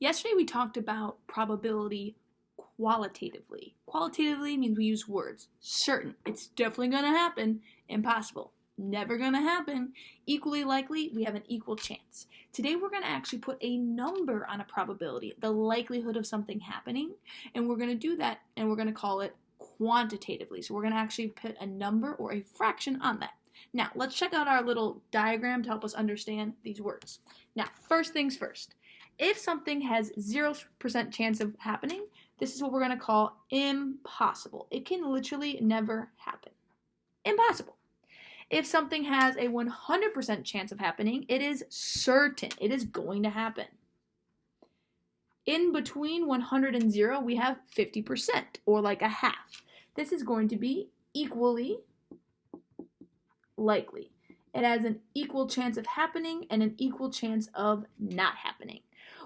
Yesterday we talked about probability qualitatively. Qualitatively means we use words. Certain, it's definitely going to happen. Impossible, never going to happen. Equally likely, we have an equal chance. Today we're going to actually put a number on a probability, the likelihood of something happening, and we're going to do that and we're going to call it quantitatively. So we're going to actually put a number or a fraction on that. Now, let's check out our little diagram to help us understand these words. Now, first things first. If something has 0% chance of happening, this is what we're going to call impossible. It can literally never happen. Impossible. If something has a 100% chance of happening, it is certain. It is going to happen. In between 100 and 0, we have 50%, or like a half. This is going to be equally likely. It has an equal chance of happening and an equal chance of not happening.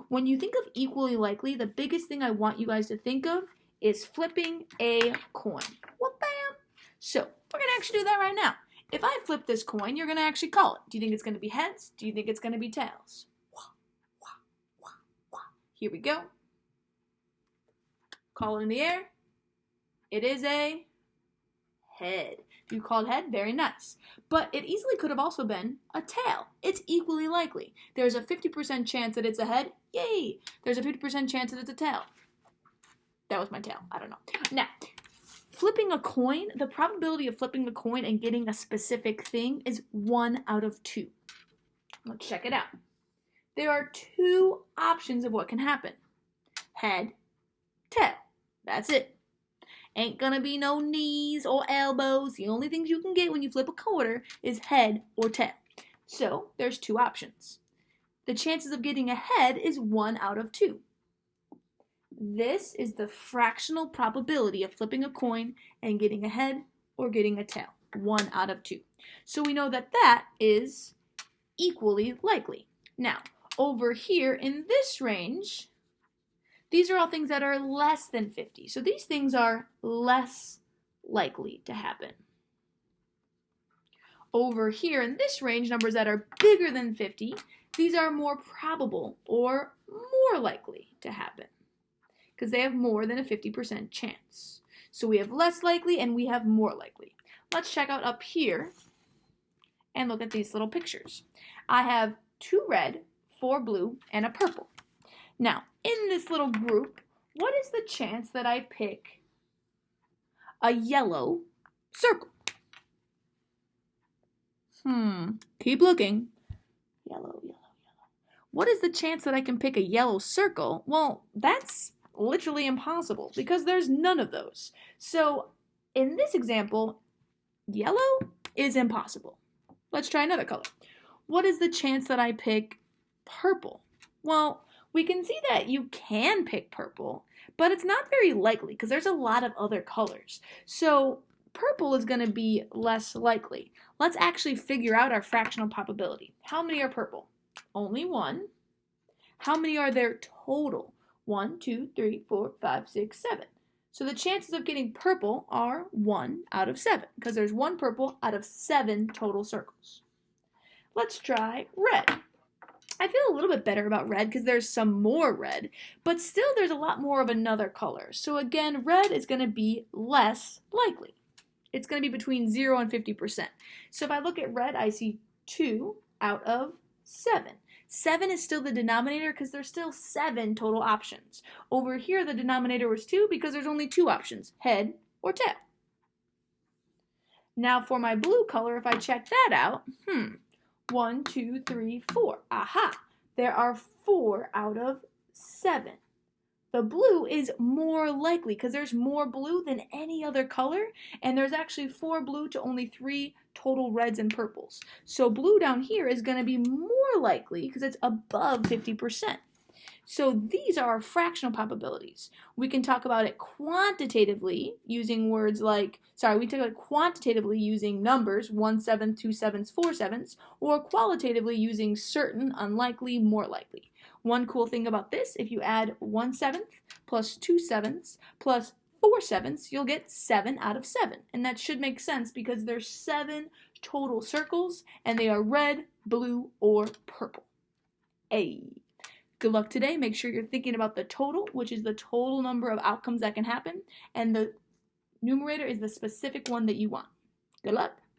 When you think of equally likely, the biggest thing I want you guys to think of is flipping a coin. Well, bam! So, we're going to actually do that right now. If I flip this coin, you're going to actually call it. Do you think it's going to be heads? Do you think it's going to be tails? Here we go. Call it in the air. It is a head. You called head, very nice. But it easily could have also been a tail. It's equally likely. There's a 50% chance that it's a head. Yay! There's a 50% chance that it's a tail. That was my tail. I don't know. Now, flipping a coin, the probability of flipping a coin and getting a specific thing is 1 out of 2. Let's check it out. There are 2 options of what can happen. Head, tail. That's it. Ain't gonna be no knees or elbows. The only things you can get when you flip a quarter is head or tail. So there's 2 options. The chances of getting a head is 1 out of 2. This is the fractional probability of flipping a coin and getting a head or getting a tail. 1 out of 2. So we know that that is equally likely. Now, over here in this range, these are all things that are less than 50. So these things are less likely to happen. Over here in this range, numbers that are bigger than 50, these are more probable or more likely to happen because they have more than a 50% chance. So we have less likely and we have more likely. Let's check out up here and look at these little pictures. I have 2 red, 4 blue, and a purple. Now, in this little group, what is the chance that I pick a yellow circle? Keep looking. Yellow, yellow, yellow. What is the chance that I can pick a yellow circle? Well, that's literally impossible because there's none of those. So, in this example, yellow is impossible. Let's try another color. What is the chance that I pick purple? Well, we can see that you can pick purple, but it's not very likely because there's a lot of other colors. So purple is going to be less likely. Let's actually figure out our fractional probability. How many are purple? Only 1. How many are there total? 1, 2, 3, 4, 5, 6, 7. So the chances of getting purple are 1 out of 7 because there's 1 purple out of 7 total circles. Let's try red. I feel a little bit better about red because there's some more red, but still there's a lot more of another color. So again, red is going to be less likely. It's going to be between 0 and 50%. So if I look at red, I see 2 out of 7. 7 is still the denominator because there's still 7 total options. Over here, the denominator was 2 because there's only 2 options, head or tail. Now for my blue color, if I check that out, 1, 2, 3, 4. Aha! There are 4 out of 7. The blue is more likely because there's more blue than any other color, and there's actually 4 blue to only 3 total reds and purples. So blue down here is going to be more likely because it's above 50%. So these are our fractional probabilities. We can talk about it quantitatively using words like, we talk about it quantitatively using numbers, 1/7, 2/7, 4/7, or qualitatively using certain, unlikely, more likely. One cool thing about this, if you add 1/7 plus 2/7 plus 4/7, you'll get 7 out of 7. And that should make sense because there's 7 total circles and they are red, blue, or purple. A. Good luck today. Make sure you're thinking about the total, which is the total number of outcomes that can happen, and the numerator is the specific one that you want. Good luck.